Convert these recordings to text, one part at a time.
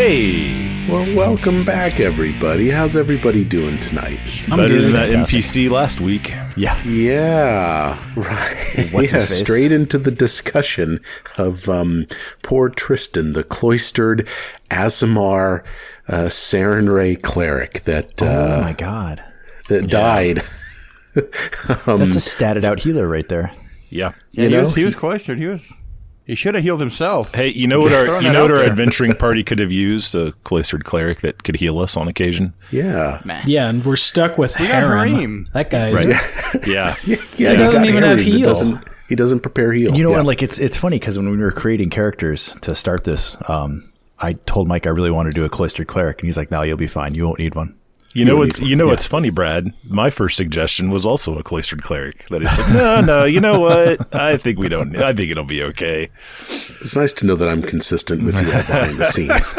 Hey! Well, welcome back, everybody. How's everybody doing tonight? Better than that NPC last week. Yeah, right. What's his face? Straight into the discussion of poor Tristan, the cloistered Aasimar Sarenrae cleric that oh my god, died. That's a statted out healer right there. Yeah. He was cloistered. He should have healed himself. Hey, you know what our adventuring party could have used? A cloistered cleric that could heal us on occasion. Yeah. Yeah, and we're stuck with Harem. That guy's right. Yeah. He doesn't even have heal. He doesn't prepare heal. You know, and like it's funny because when we were creating characters to start this, I told Mike I really want to do a cloistered cleric, and he's like, "No, you'll be fine. You won't need one." What's funny, Brad? My first suggestion was also a cloistered cleric. That is like, no, you know what? I think it'll be okay. It's nice to know that I'm consistent with you all behind the scenes.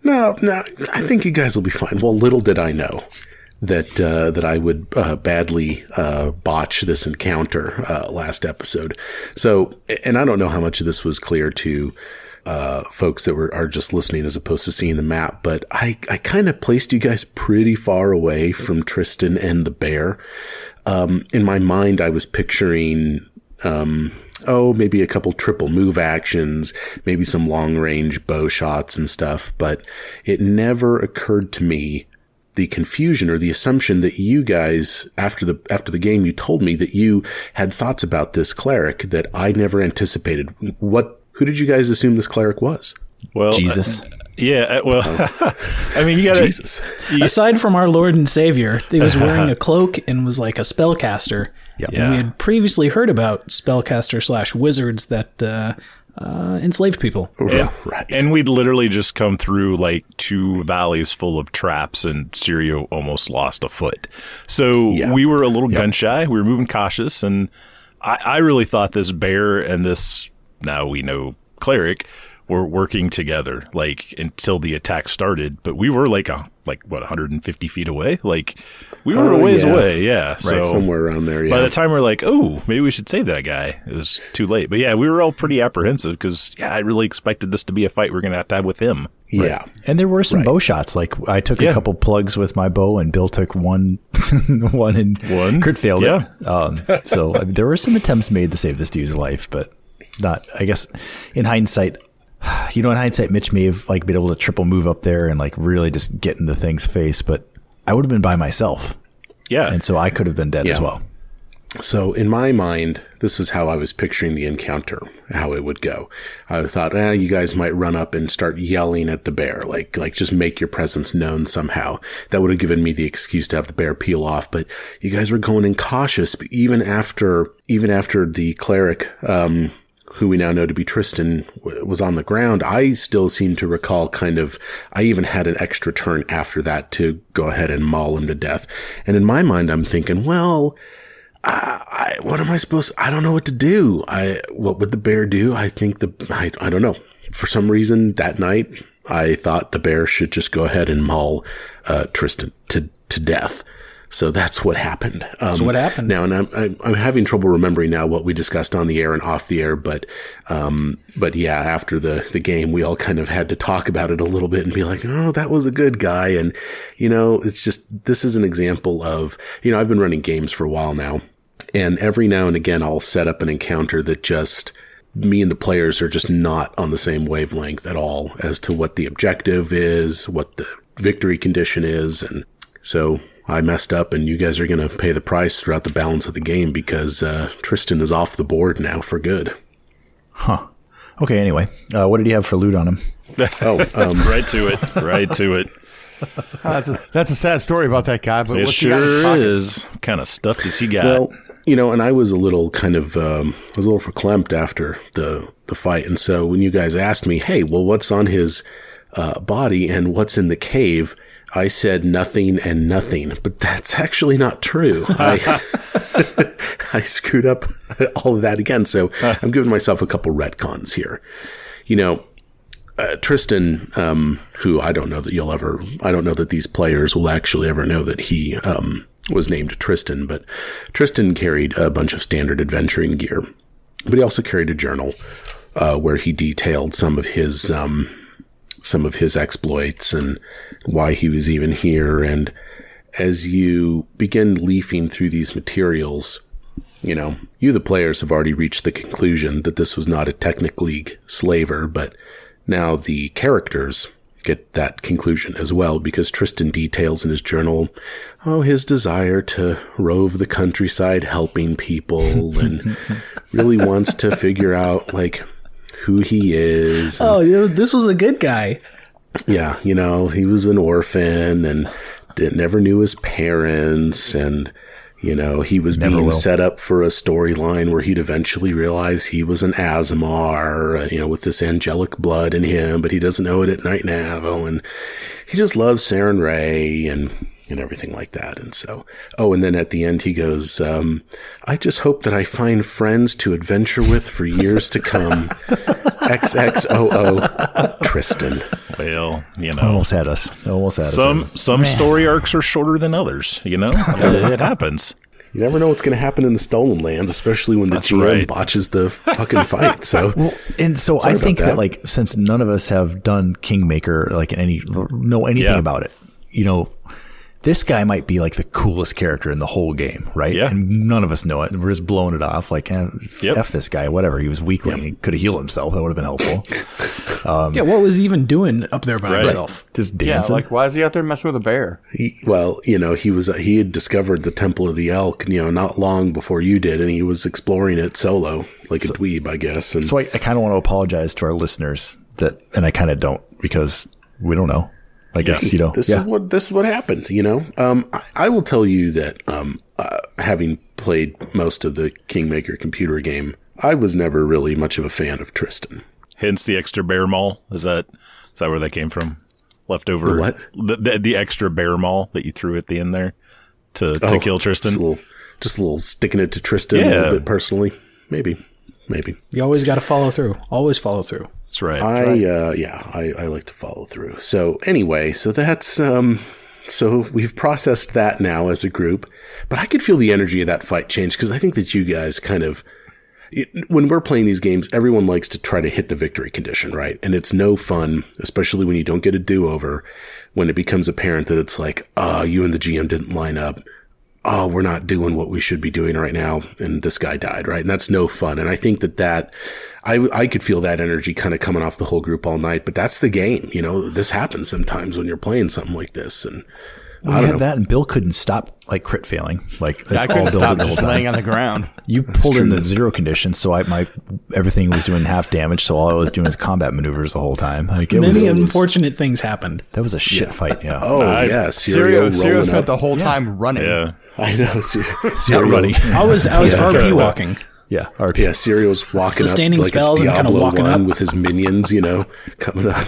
No, I think you guys will be fine. Well, little did I know that I would badly botch this encounter last episode. So, and I don't know how much of this was clear to folks that are just listening as opposed to seeing the map, but I kind of placed you guys pretty far away from Tristan and the bear. In my mind, I was picturing, maybe a couple triple move actions, maybe some long range bow shots and stuff, but it never occurred to me the confusion or the assumption that you guys, after the game, you told me that you had thoughts about this cleric that I never anticipated. Who did you guys assume this cleric was? Well, Jesus. I mean, you gotta... Jesus. Aside from our Lord and Savior, he was wearing a cloak and was like a spellcaster. Yep. And we had previously heard about spellcaster/wizards that enslaved people. Yeah. Right. And we'd literally just come through like 2 valleys full of traps, and Sirio almost lost a foot. So we were a little gun shy. We were moving cautious, and I really thought this bear and this, now we know, cleric were working together, like, until the attack started. But we were like 150 feet away? Like, we were a ways away, yeah. Right, so somewhere around there, yeah. By the time we're like, oh, maybe we should save that guy, it was too late. But yeah, we were all pretty apprehensive because, I really expected this to be a fight we're going to have with him. Yeah. Right. And there were some bow shots. Like, I took a couple plugs with my bow, and Bill took one and crit failed it. So there were some attempts made to save this dude's life, but not, I guess, in hindsight, Mitch may have like been able to triple move up there and like really just get in the thing's face, but I would have been by myself. Yeah. And so I could have been dead as well. So in my mind, this is how I was picturing the encounter, how it would go. I thought, you guys might run up and start yelling at the bear, like just make your presence known somehow. That would have given me the excuse to have the bear peel off. But you guys were going in cautious, even after the cleric, who we now know to be Tristan, was on the ground. I still seem to recall I even had an extra turn after that to go ahead and maul him to death. And in my mind, I'm thinking, well, what am I supposed to, I don't know what to do. What would the bear do? I think I don't know. For some reason that night, I thought the bear should just go ahead and maul, Tristan to death. So that's what happened. So what happened now? And I'm having trouble remembering now what we discussed on the air and off the air, but yeah, after the game, we all kind of had to talk about it a little bit and be like, oh, that was a good guy. And, it's just, this is an example of, I've been running games for a while now, and every now and again, I'll set up an encounter that just, me and the players are just not on the same wavelength at all as to what the objective is, what the victory condition is. And so I messed up, and you guys are going to pay the price throughout the balance of the game because Tristan is off the board now for good. Huh. Okay, anyway, what did you have for loot on him? Right to it. That's a sad story about that guy, but it sure is. What kind of stuff does he got? Well, and I was a little verklempt after the fight, and so when you guys asked me, hey, well, what's on his body and what's in the cave, I said nothing and nothing, but that's actually not true. I screwed up all of that again, so I'm giving myself a couple retcons here. Tristan, who I don't know that these players will actually ever know that he was named Tristan, but Tristan carried a bunch of standard adventuring gear, but he also carried a journal where he detailed some of his some of his exploits and why he was even here. And as you begin leafing through these materials, you know, you, the players, have already reached the conclusion that this was not a Technic League slaver, but now the characters get that conclusion as well, because Tristan details in his journal, his desire to rove the countryside helping people and really wants to figure out, like, who he is. And, this was a good guy. Yeah, you know, he was an orphan and never knew his parents, and you know, he was being set up for a storyline where he'd eventually realize he was an Aasimar, you know, with this angelic blood in him, but he doesn't know it right now. And he just loves Saren Ray and everything like that. And so, and then at the end he goes, I just hope that I find friends to adventure with for years to come. XXOO Tristan. Well, you know. Almost had us. Some story arcs are shorter than others, you know? It happens. You never know what's going to happen in the Stolen Lands, especially when the GM botches the fucking fight. So, I think that, like, since none of us have done Kingmaker, like, know anything about it, you know, this guy might be like the coolest character in the whole game, right? Yeah. And none of us know it. We're just blowing it off. Like, F this guy, whatever. He was weakling. He could have healed himself. That would have been helpful. What was he even doing up there by himself? Just dancing. Yeah, like, why is he out there messing with a bear? He had discovered the Temple of the Elk, you know, not long before you did, and he was exploring it solo, like a dweeb, I guess. And so I kind of want to apologize to our listeners and I kind of don't, because we don't know. I guess, you know, this is what happened, you know. I will tell you that having played most of the Kingmaker computer game, I was never really much of a fan of Tristan. Hence the extra bear maul. Is that where that came from? Leftover the what? The extra bear maul that you threw at the end there to kill Tristan. Just a little sticking it to Tristan a little bit personally. Maybe. You always got to follow through. Always follow through. That's right. I like to follow through. So anyway, so that's so we've processed that now as a group, but I could feel the energy of that fight change, because I think that you guys kind of, when we're playing these games, everyone likes to try to hit the victory condition, right? And it's no fun, especially when you don't get a do-over, when it becomes apparent that it's like, you and the GM didn't line up. We're not doing what we should be doing right now, and this guy died, right? And that's no fun. And I think that I could feel that energy kind of coming off the whole group all night, but that's the game. You know, this happens sometimes when you're playing something like this. And we had that, and Bill couldn't stop, like, crit failing. Like, that's all Bill did the whole time. Laying on the ground. You pulled in the 0 condition, so everything was doing half damage, so all I was doing was combat maneuvers the whole time. Like, Many unfortunate things happened. That was a shit fight, yeah. Sirio spent the whole time running. Yeah. I know. Sirio running. I was RP walking. Yeah, RP. Yeah, Sirio's walking sustaining up like spells it's Diablo and kind of walking up with his minions, you know, coming up.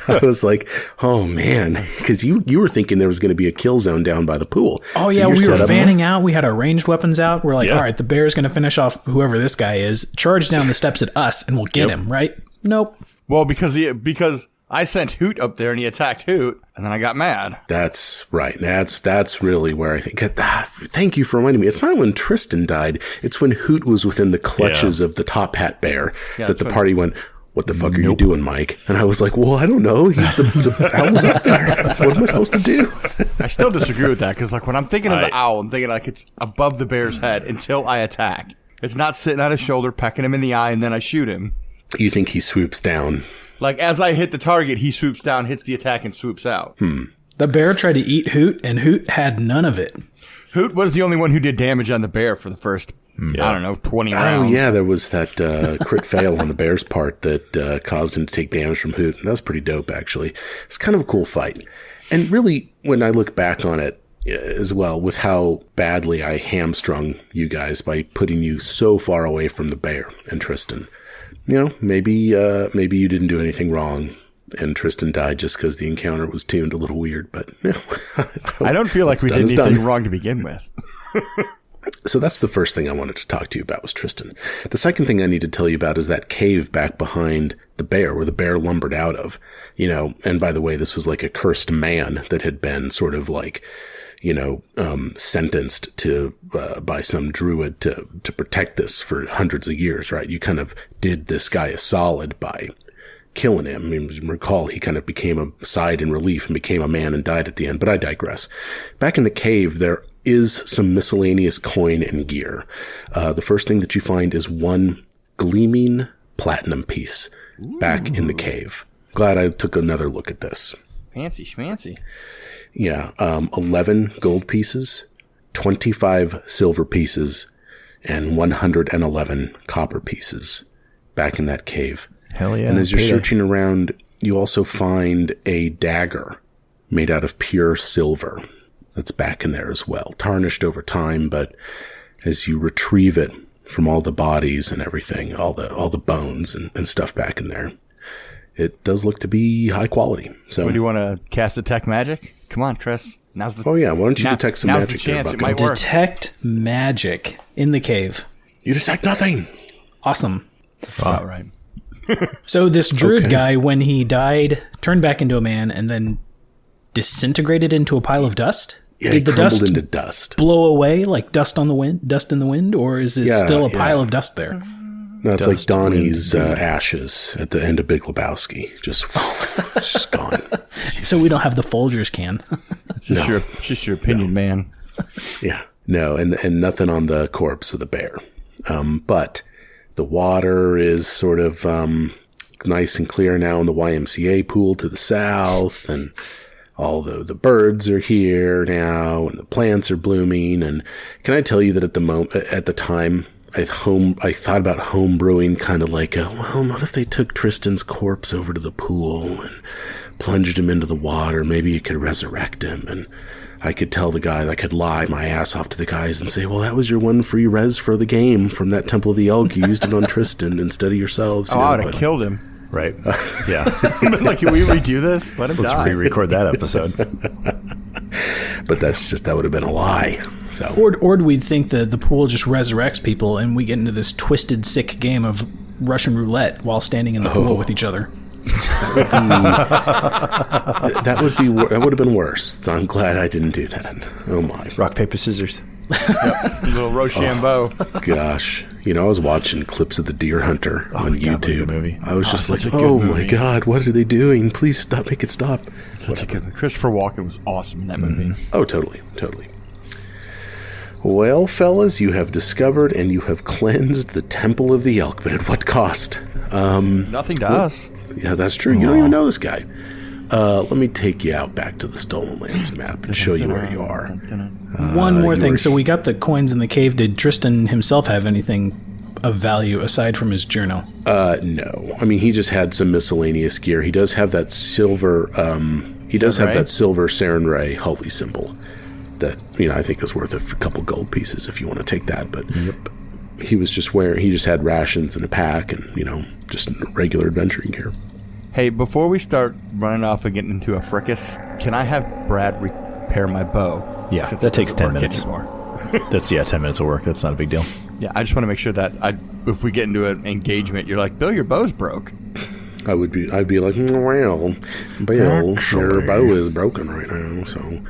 I was like, oh man, because you were thinking there was going to be a kill zone down by the pool. Oh yeah, we were fanning out. We had our ranged weapons out. We're like, all right, the bear's going to finish off whoever this guy is. Charge down the steps at us, and we'll get him. Right? Nope. Well, because I sent Hoot up there and he attacked Hoot, and then I got mad. That's right. That's really where I think. Thank you for reminding me. It's not when Tristan died. It's when Hoot was within the clutches of the Top Hat Bear that the party went, what the fuck are you doing, Mike? And I was like, well, I don't know. The owl's up there. What am I supposed to do? I still disagree with that, because like when I'm thinking of the owl, I'm thinking like it's above the bear's head until I attack. It's not sitting on his shoulder, pecking him in the eye, and then I shoot him. You think he swoops down? Like, as I hit the target, he swoops down, hits the attack, and swoops out. The bear tried to eat Hoot, and Hoot had none of it. Hoot was the only one who did damage on the bear for the first, 20 rounds. Oh, yeah, there was that crit fail on the bear's part that caused him to take damage from Hoot. That was pretty dope, actually. It's kind of a cool fight. And really, when I look back on it as well, with how badly I hamstrung you guys by putting you so far away from the bear and Tristan, you know, maybe you didn't do anything wrong, and Tristan died just because the encounter was tuned a little weird. But you know, I don't feel like we did anything wrong to begin with. So that's the first thing I wanted to talk to you about was Tristan. The second thing I need to tell you about is that cave back behind the bear, where the bear lumbered out of. You know, and by the way, this was like a cursed man that had been sort of like, you know, sentenced to by some druid to protect this for hundreds of years, right? You kind of did this guy a solid by killing him. I mean, as you recall, he kind of became a side in relief and became a man and died at the end, but I digress. Back in the cave, there is some miscellaneous coin and gear. The first thing that you find is one gleaming platinum piece back in the cave. Glad I took another look at this. Fancy schmancy. Yeah, 11 gold pieces, 25 silver pieces, and 111 copper pieces back in that cave. Hell yeah. And as you're searching around, you also find a dagger made out of pure silver that's back in there as well. Tarnished over time, but as you retrieve it from all the bodies and everything, all the bones and stuff back in there, it does look to be high quality. So, do you want to cast detect magic? Come on, Tris. Now's the why don't you detect some magic the chance. there, It might work. Detect magic in the cave. You detect nothing. Awesome. All right. So this druid guy, when he died, turned back into a man and then disintegrated into a pile of dust? Yeah, Did the crumbled dust into dust. blow away like dust in the wind, or is it still a pile of dust there? No, it's like Donnie's ashes at the end of Big Lebowski. Just gone. So we don't have the Folgers can. It's just your opinion, man. Yeah. No, and nothing on the corpse of the bear. But the water is sort of nice and clear now in the YMCA pool to the south, and all the birds are here now, and the plants are blooming. And can I tell you that at the time, I thought about home brewing kind of like what if they took Tristan's corpse over to the pool and plunged him into the water? Maybe you could resurrect him. And I could tell the guys, I could lie my ass off to the guys and say, well, that was your one free res for the game from that Temple of the Elk. You used it on Tristan instead of yourselves. I would have killed him. Right. Yeah. Like, can we redo this? Let him die. Let's re-record that episode. But that would have been a lie. So. Or do we think that the pool just resurrects people and we get into this twisted, sick game of Russian roulette while standing in the pool with each other? That would have been worse. I'm glad I didn't do that. Oh my! Rock, paper, scissors. Yep. Little Rochambeau. Gosh, I was watching clips of The Deer Hunter on YouTube. Movie. I was just like, oh my God, what are they doing? Please stop! Make it stop! Such a good movie. Christopher Walken was awesome in that movie. Oh, totally. Well, fellas, you have discovered and you have cleansed the Temple of the Elk, but at what cost? Nothing to us. Yeah, that's true. You don't even know this guy. Let me take you out back to the Stolen Lands map and show you where you are. One more thing. So we got the coins in the cave. Did Tristan himself have anything of value aside from his journal? No. I mean, he just had some miscellaneous gear. He does have that silver. He does have that silver Saren Ray holy symbol that I think is worth a couple gold pieces if you want to take that. But he was just he just had rations and a pack and just regular adventuring gear. Hey, before we start running off and getting into a fricas, can I have Brad repair my bow? Yeah, that takes 10 minutes. That's 10 minutes of work. That's not a big deal. Yeah, I just want to make sure that if we get into an engagement, you're like, Bill, your bow's broke. I'd be like, well, Bill, your bow is broken right now. So,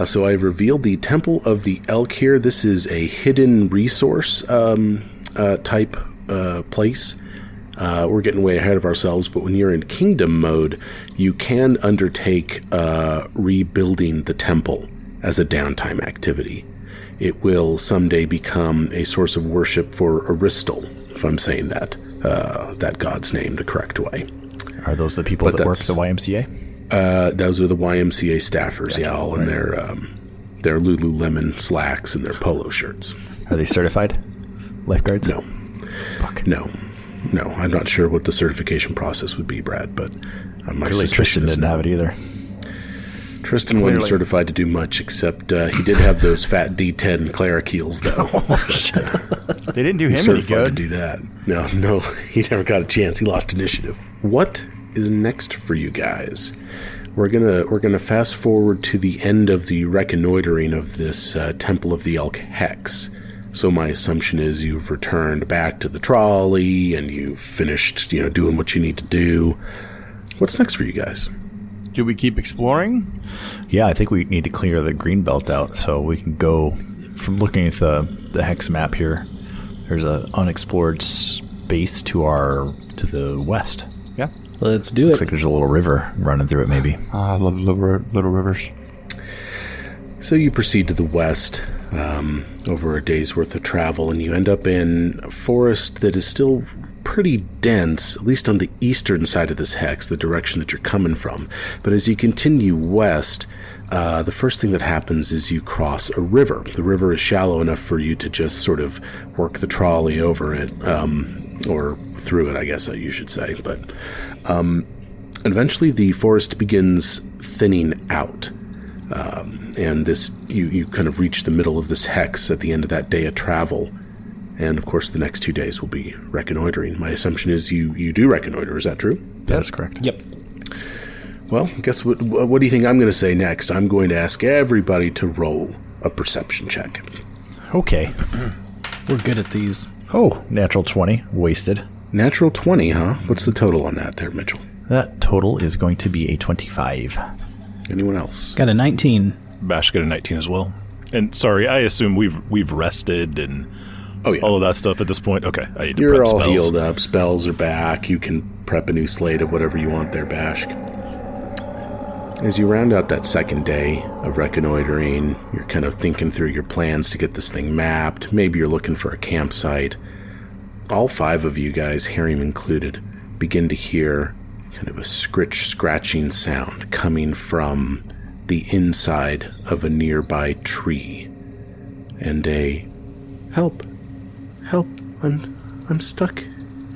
so I've revealed the Temple of the Elk here. This is a hidden resource type place. We're getting way ahead of ourselves, but when you're in kingdom mode, you can undertake rebuilding the temple as a downtime activity. It will someday become a source of worship for Aristal, if I'm saying that god's name the correct way. Are those the people that work at the YMCA? Those are the YMCA staffers, all in their Lululemon slacks and their polo shirts. Are they certified lifeguards? No. Fuck. No, I'm not sure what the certification process would be, Brad, but my really suspicion Tristan didn't have it either. Tristan wasn't certified to do much, except he did have those fat D10 cleric heels, though. They didn't do him any good. To do that. No, he never got a chance. He lost initiative. What is next for you guys? We're gonna fast forward to the end of the reconnoitering of this Temple of the Elk hex. So my assumption is you've returned back to the trolley and you've finished, doing what you need to do. What's next for you guys? Do we keep exploring? Yeah, I think we need to clear the green belt out so we can go from looking at the hex map here. There's an unexplored space to the west. Yeah. Let's do Looks it. like there's a little river running through it, maybe. I love little rivers. So you proceed to the west over a day's worth of travel, and you end up in a forest that is still pretty dense, at least on the eastern side of this hex, the direction that you're coming from. But as you continue west, the first thing that happens is you cross a river. The river is shallow enough for you to just sort of work the trolley over it, or through it, I guess you should say. But eventually the forest begins thinning out. And this, you kind of reach the middle of this hex at the end of that day of travel. And of course, the next 2 days will be reconnoitering. My assumption is you do reconnoiter. Is that true? That is correct. Yep. Well, guess what do you think I'm going to say next? I'm going to ask everybody to roll a perception check. Okay. We're good at these. Oh, natural 20. Wasted. Natural 20, huh? What's the total on that there, Mitchell? That total is going to be a 25. Anyone else? Got a 19. Bash got a 19 as well. And sorry, I assume we've rested and all of that stuff at this point. Okay, I need to You're prep all spells. healed up. Spells are back. You can prep a new slate of whatever you want there, Bash. As you round out that second day of reconnoitering, you're kind of thinking through your plans to get this thing mapped. Maybe you're looking for a campsite. All 5 of you guys, Harry included, begin to hear kind of a scratching sound coming from the inside of a nearby tree. And a, help, I'm stuck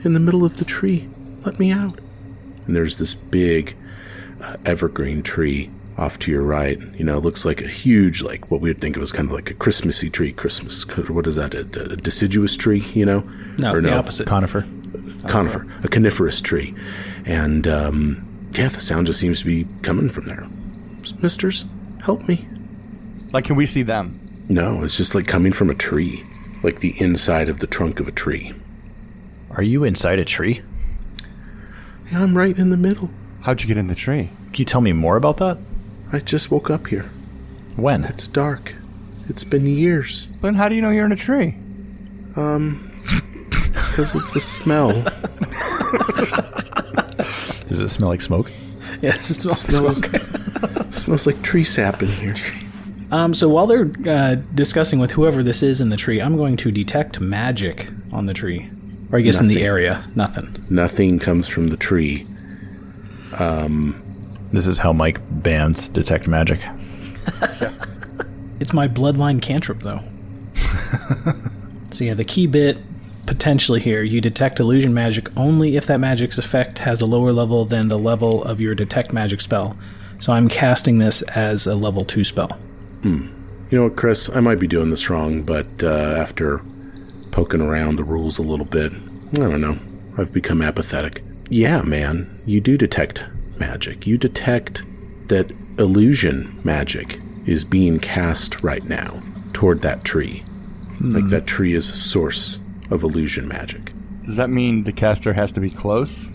in the middle of the tree. Let me out. And there's this big evergreen tree off to your right. You know, it looks like a huge, like what we would think of as kind of like a Christmassy tree. What is that? A deciduous tree, you know? No, the opposite. Conifer. A coniferous tree. And, the sound just seems to be coming from there. Misters, help me. Like, can we see them? No, it's just like coming from a tree. Like the inside of the trunk of a tree. Are you inside a tree? Yeah, I'm right in the middle. How'd you get in the tree? Can you tell me more about that? I just woke up here. When? It's dark. It's been years. Then how do you know you're in a tree? Because of the smell. Does it smell like smoke? Yes, it smells smoke. Smells like tree sap in here. So while they're discussing with whoever this is in the tree, I'm going to detect magic on the tree. Or I guess in the area. Nothing. Nothing comes from the tree. This is how Mike bans detect magic. It's my bloodline cantrip, though. So yeah, the key bit potentially here, you detect illusion magic only if that magic's effect has a lower level than the level of your detect magic spell. So I'm casting this as a level 2 spell. You know what, Chris? I might be doing this wrong, but after poking around the rules a little bit, I don't know. I've become apathetic. Yeah, man, you do detect magic. You detect that illusion magic is being cast right now toward that tree. Like that tree is a source of illusion magic. Does that mean the caster has to be close?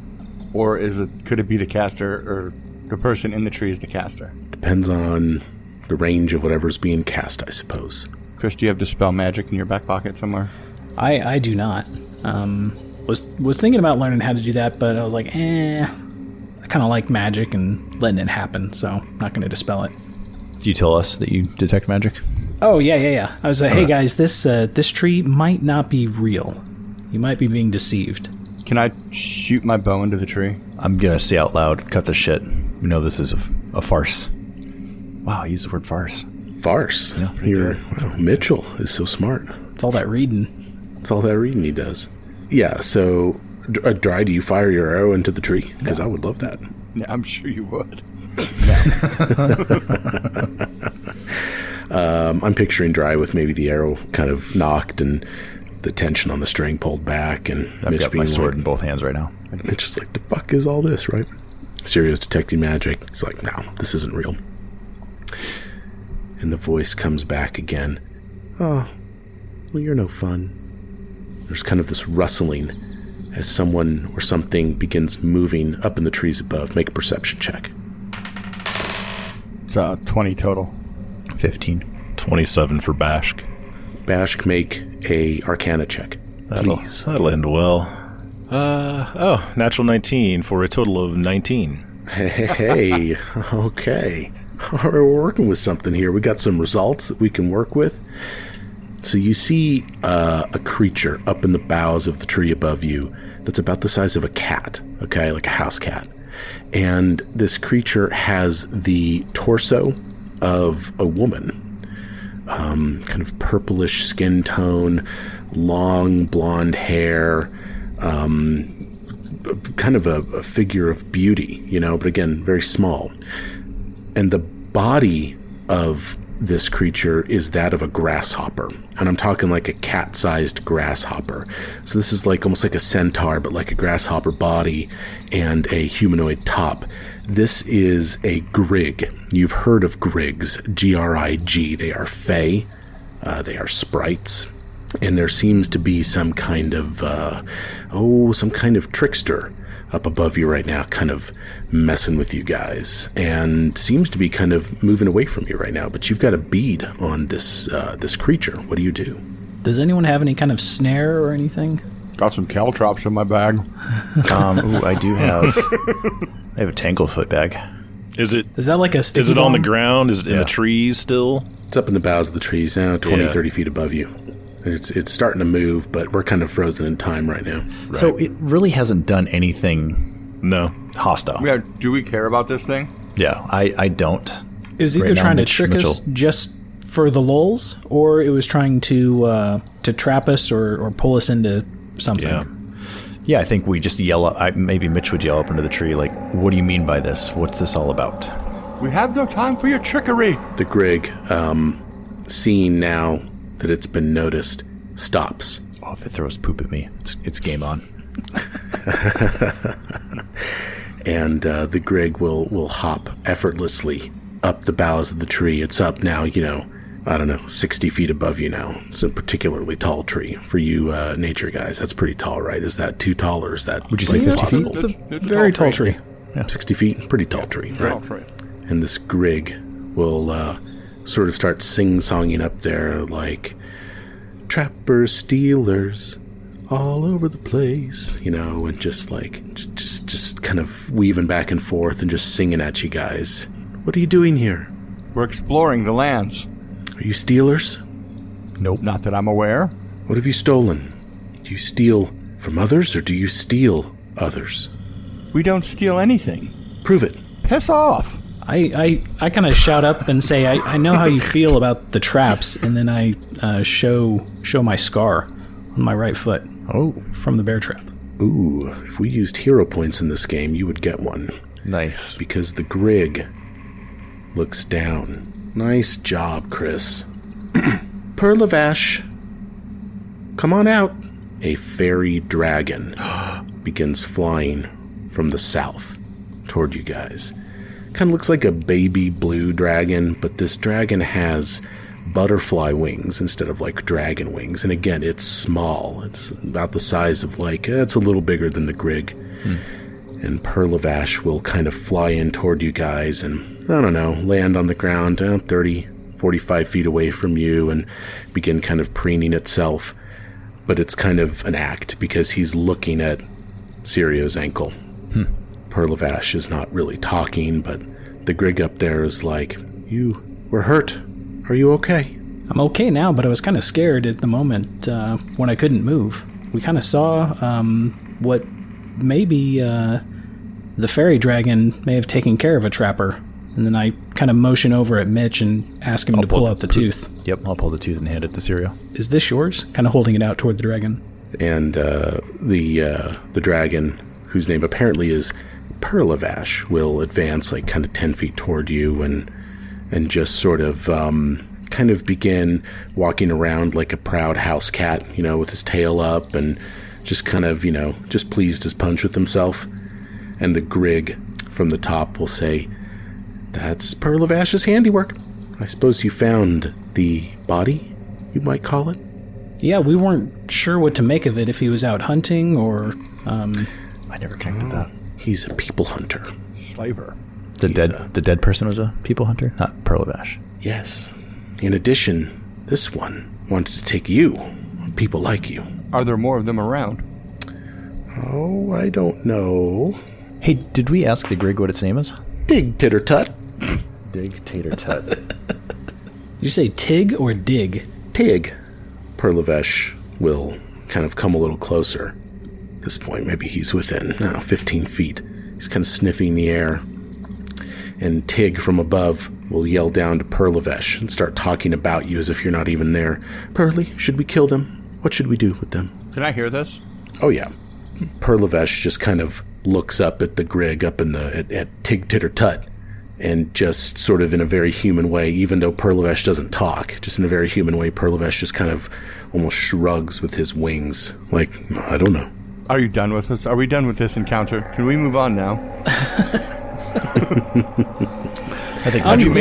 Or could it be the caster, or the person in the tree is the caster? Depends on the range of whatever's being cast, I suppose. Chris, do you have Dispel Magic in your back pocket somewhere? I do not. Was thinking about learning how to do that, but I was like, I kind of like magic and letting it happen, so I'm not going to dispel it. Do you tell us that you detect magic? Oh, yeah. I was like, hey guys, this tree might not be real. You might be being deceived. Can I shoot my bow into the tree? I'm going to say out loud, cut the shit. We know this is a farce. Wow, I used the word farce. Farce? Yeah, Wow, Mitchell is so smart. It's all that reading. It's all that reading he does. Yeah, so, Dry, do you fire your arrow into the tree? Because I would love that. Yeah, I'm sure you would. I'm picturing Dry with maybe the arrow kind of knocked and the tension on the string pulled back, and I've Mitch got my being sword like, in both hands right now. it's just like, the fuck is all this, right? Sirio's detecting magic. It's like, no, this isn't real. And the voice comes back again. Oh, well, you're no fun. There's kind of this rustling as someone or something begins moving up in the trees above. Make a perception check. It's 20 total. 15. 27 for Bashk. Bashk, make a Arcana check, please. That'll end well. Natural 19 for a total of 19. Hey, okay. We're working with something here. We got some results that we can work with. So you see a creature up in the boughs of the tree above you that's about the size of a cat, okay, like a house cat. And this creature has the torso of a woman, kind of purplish skin tone, long blonde hair, kind of a figure of beauty, but again, very small. And the body of this creature is that of a grasshopper. And I'm talking like a cat-sized grasshopper. So this is like almost like a centaur, but like a grasshopper body and a humanoid top. This is a grig. You've heard of grigs, G-R-I-G. They are fae. They are sprites. And there seems to be some kind of trickster up above you right now, kind of messing with you guys, and seems to be kind of moving away from you right now. But you've got a bead on this creature. What do you do? Does anyone have any kind of snare or anything? Got some caltrops in my bag. I do have. I have a tanglefoot bag. Is that like a sticky Is it bomb? on the ground? Is it in the trees still? It's up in the boughs of the trees now, 30 feet above you. It's starting to move, but we're kind of frozen in time right now. Right. So it really hasn't done anything hostile. Yeah, do we care about this thing? Yeah, I don't. It was either trying to trick us just for the lulz, or it was trying to trap us or pull us into something. Yeah, I think we just yell up. Maybe Mitch would yell up into the tree, like, what do you mean by this? What's this all about? We have no time for your trickery. The grig, seeing now that it's been noticed, stops. Oh, if it throws poop at me, it's game on. And the grig will hop effortlessly up the boughs of the tree. It's up now, 60 feet above you now. It's a particularly tall tree for you nature guys. That's pretty tall, right? Is that too tall, or is that... Would you say 50 feet? It's a very tall tree. Yeah. 60 feet? Pretty tall tree, right? Tall tree. And this grig will sort of start sing-songing up there like, trappers, stealers, all over the place, and just kind of weaving back and forth and just singing at you guys. What are you doing here? We're exploring the lands. Are you stealers? Nope. Not that I'm aware. What have you stolen? Do you steal from others, or do you steal others? We don't steal anything. Prove it. Piss off. I kind of shout up and say, I know how you feel about the traps, and then I show my scar on my right foot. Oh. From the bear trap. Ooh, if we used hero points in this game, you would get one. Nice. Because the grig looks down. Nice job, Chris. Pearl of Ash, come on out. A fairy dragon begins flying from the south toward you guys. Kind of looks like a baby blue dragon, but this dragon has butterfly wings instead of like dragon wings. And again, it's small. It's about the size of it's a little bigger than the grig. And Pearl of Ash will kind of fly in toward you guys and, I don't know, land on the ground 30, 45 feet away from you and begin kind of preening itself. But it's kind of an act because he's looking at Sirio's ankle. Pearl of Ash is not really talking, but the grig up there is like, you were hurt. Are you okay? I'm okay now, but I was kind of scared at the moment when I couldn't move. We kind of saw what maybe the fairy dragon may have taken care of a trapper. And then I kind of motion over at Mitch and ask him to pull out the tooth. Yep, I'll pull the tooth and hand it to Sirio. Is this yours? Kind of holding it out toward the dragon. And the dragon, whose name apparently is Pearl of Ash, will advance like kind of 10 feet toward you and just sort of kind of begin walking around like a proud house cat, with his tail up and just kind of, just pleased as punch with himself. And the grig from the top will say, that's Pearl of Ash's handiwork. I suppose you found the body, you might call it? Yeah, we weren't sure what to make of it, if he was out hunting or... I never connected that. He's a people hunter. Slaver. The dead person was a people hunter, not Pearl of Ash. Yes. In addition, this one wanted to take you, people like you. Are there more of them around? Oh, I don't know. Hey, did we ask the Grig what its name is? Dig Titter Tut. Dig Tater Tut. Did you say Tig or Dig? Tig. Perlavesh will kind of come a little closer. At this point, maybe he's within 15 feet. He's kind of sniffing the air. And Tig from above will yell down to Perlavesh and start talking about you as if you're not even there. Perly, should we kill them? What should we do with them? Can I hear this? Oh, yeah. Perlavesh just kind of looks up at the Grig up in at Tig Titter Tut, and just sort of in a very human way, even though Perlavesh doesn't talk, just in a very human way, Perlavesh just kind of almost shrugs with his wings, like, I don't know. Are you done with us? Are we done with this encounter? Can we move on now? I think have you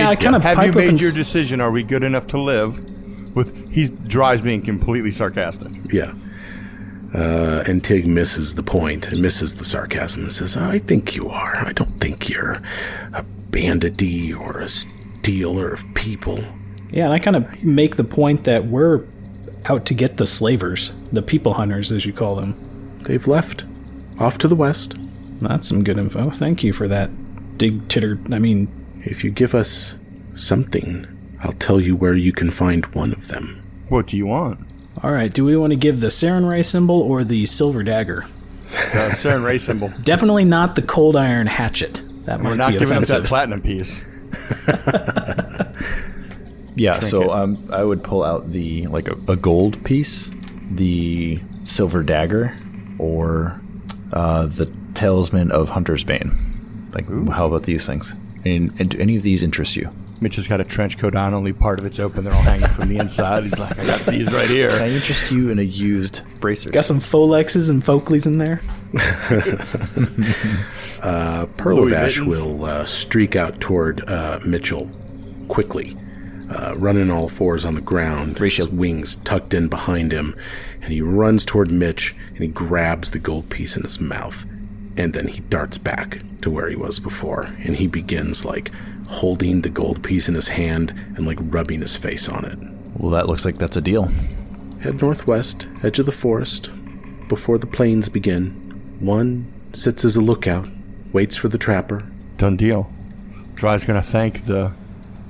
made your decision? Are we good enough to live? He tries being completely sarcastic. Yeah. And Tig misses the point and misses the sarcasm and says, I think you are. I don't think you're a banditee or a stealer of people. Yeah, and I kind of make the point that we're out to get the slavers, the people hunters, as you call them. They've left. Off to the west. That's some good info. Thank you for that, If you give us something, I'll tell you where you can find one of them. What do you want? All right, do we want to give the Sarenrae symbol or the silver dagger? Sarenrae symbol. Definitely not the cold iron hatchet. That might We're not be giving offensive. up that platinum piece. Yeah, so I would pull out a gold piece, the silver dagger, or the talisman of Hunter's Bane. How about these things? And do any of these interest you? Mitch has got a trench coat on, only part of it's open. They're all hanging from the inside. He's like, I got these right here. Can I interest you in a used bracer? Got some Folexes and Folkleys in there? Perlavash will streak out toward Mitchell quickly, running all fours on the ground, his wings tucked in behind him, and he runs toward Mitch, and he grabs the gold piece in his mouth, and then he darts back to where he was before, and he begins, holding the gold piece in his hand and, rubbing his face on it. Well, that looks like that's a deal. Head northwest, edge of the forest, before the plains begin. One sits as a lookout, waits for the trapper. Done deal. Dry's gonna thank the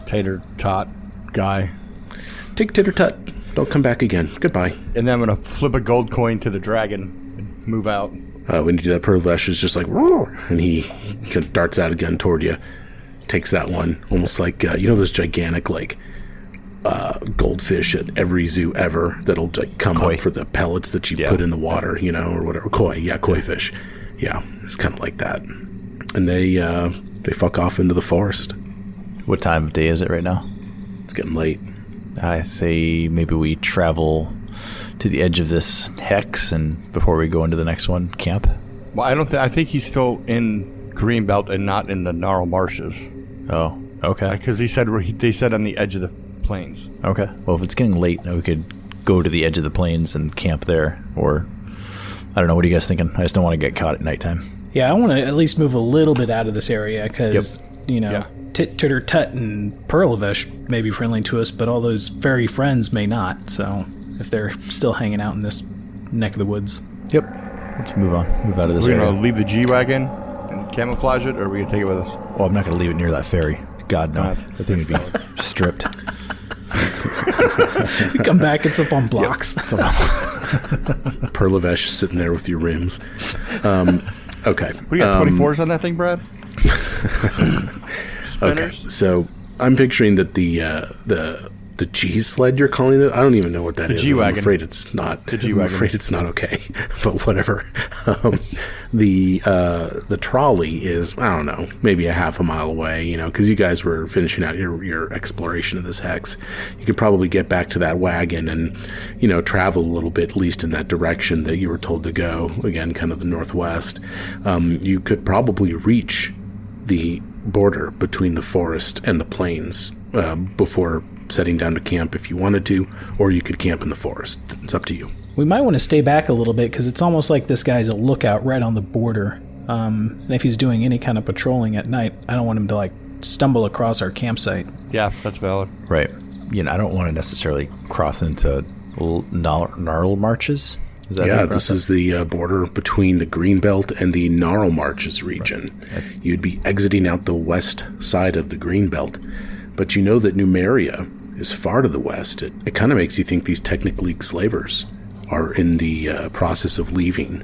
tater tot guy. Tig Titter Tut. Don't come back again. Goodbye. And then I'm gonna flip a gold coin to the dragon and move out. When you do that, Perlavesh is just like, roar, and he kind of darts out again toward you. Takes that one, almost like, those gigantic, goldfish at every zoo ever that'll come koi. Up for the pellets that you put in the water, or whatever. Koi fish. Yeah, it's kind of like that. And they fuck off into the forest. What time of day is it right now? It's getting late. I say maybe we travel to the edge of this hex, and before we go into the next one, camp. Well, I think he's still in Greenbelt and not in the Gnarl Marshes. Oh, okay. Because they said on the edge of the plains. Okay. Well, if it's getting late, we could go to the edge of the plains and camp there. Or, I don't know, what are you guys thinking? I just don't want to get caught at nighttime. Yeah, I want to at least move a little bit out of this area because, Tit Titter Tut and Perlavesh may be friendly to us, but all those fairy friends may not. So if they're still hanging out in this neck of the woods. Yep. Let's move on. Move out of this area. We're area. going to leave the G-Wagon and camouflage it, or are we going to take it with us? Well, I'm not going to leave it near that ferry. God, no. That thing would be stripped. You come back, it's up on blocks. Yep. It's up on Perlavesh sitting there with your rims. Okay. We got 24s on that thing, Brad? Okay, so I'm picturing that the G sled you're calling it. I don't even know what that is. G-Wagon. I'm afraid it's not. The G-Wagon. I'm afraid it's not okay. But whatever. The trolley is, I don't know, maybe a half a mile away. Because you guys were finishing out your exploration of this hex. You could probably get back to that wagon and travel a little bit, at least in that direction that you were told to go. Again, kind of the northwest. You could probably reach the border between the forest and the plains before setting down to camp if you wanted to, or you could camp in the forest. It's up to you. We might want to stay back a little bit because it's almost like this guy's a lookout right on the border. And if he's doing any kind of patrolling at night, I don't want him to stumble across our campsite. Yeah, that's valid. Right. I don't want to necessarily cross into gnarl marches. This is the border between the Greenbelt and the Gnarl Marches region. Right. You'd be exiting out the west side of the Greenbelt, but you know that Numeria is far to the west. It kind of makes you think these Technic League slavers are in the process of leaving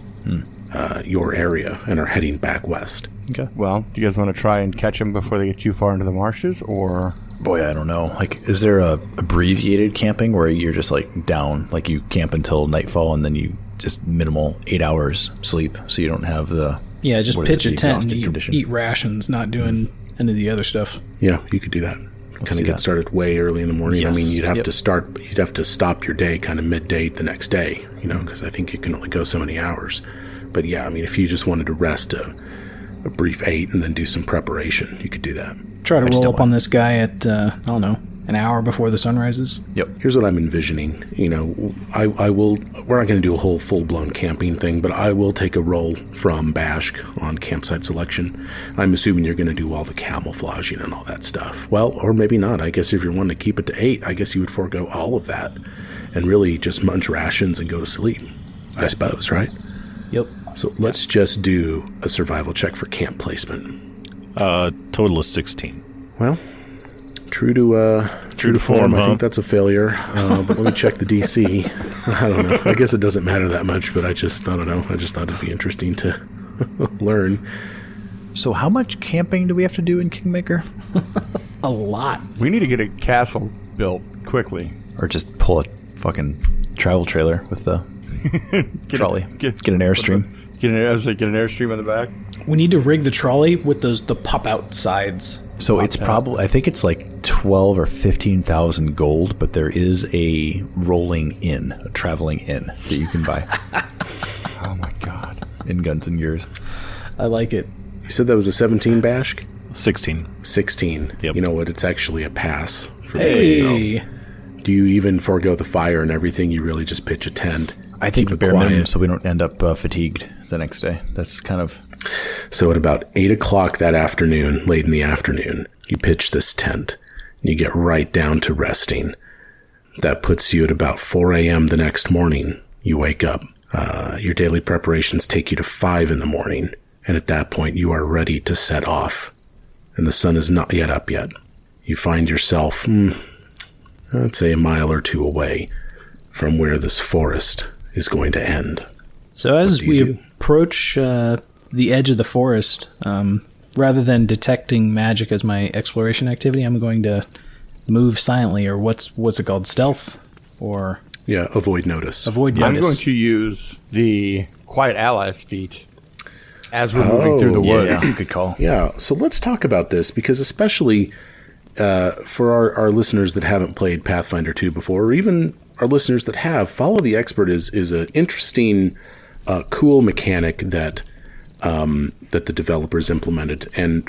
your area and are heading back west. Okay. Well, do you guys want to try and catch them before they get too far into the marshes, or? Boy, I don't know. Like, is there a abbreviated camping where you're just like down, like you camp until nightfall and then you just minimal 8 hours sleep, so you don't have the just pitch a tent and eat rations, not doing any of the other stuff. Yeah, you could do that. Kind of get started way early in the morning. Yes. I mean, you'd have to stop your day kind of midday the next day, because I think you can only go so many hours. But yeah, I mean, if you just wanted to rest a brief 8 and then do some preparation, you could do that. Try to roll up on this guy at, I don't know, an hour before the sun rises. Yep. Here's what I'm envisioning. I will, we're not going to do a whole full-blown camping thing, but I will take a roll from Bashk on campsite selection. I'm assuming you're going to do all the camouflaging and all that stuff. Well, or maybe not. I guess if you're wanting to keep it to 8, I guess you would forego all of that and really just munch rations and go to sleep, I suppose, right? Yep. So let's just do a survival check for camp placement. Total is 16. Well, true to form. I think that's a failure. But let me check the DC. I don't know. I guess it doesn't matter that much, but I don't know. I just thought it'd be interesting to learn. So how much camping do we have to do in Kingmaker? A lot. We need to get a castle built quickly. Or just pull a fucking travel trailer with the trolley. Get an Airstream. Get an Airstream on the back. We need to rig the trolley with the pop-out sides. So it's probably, I think it's like 12 or 15,000 gold, but there is a rolling inn, a traveling inn that you can buy. Oh my god! In Guns and Gears. I like it. You said that was a 17 Bashk? 16. 16. Yep. You know what? It's actually a pass for the Green Belt. Do you even forego the fire and everything? You really just pitch a tent? I think the bare minimum, so we don't end up fatigued the next day. That's kind of... So at about 8 o'clock that afternoon, late in the afternoon, you pitch this tent and you get right down to resting. That puts you at about 4 a.m. the next morning. You wake up. Your daily preparations take you to 5 in the morning. And at that point, you are ready to set off. And the sun is not yet up yet. You find yourself, I'd say a mile or two away from where this forest is going to end. So as we approach the edge of the forest, rather than detecting magic as my exploration activity, I'm going to move silently, or what's it called, stealth, or avoid notice. Avoid notice. I'm going to use the Quiet Allies feat as we're moving through the woods. Yeah. Good call. Yeah, so let's talk about this, because especially for our listeners that haven't played Pathfinder 2 before, or even our listeners that have, Follow the Expert is an interesting, cool mechanic that the developers implemented. And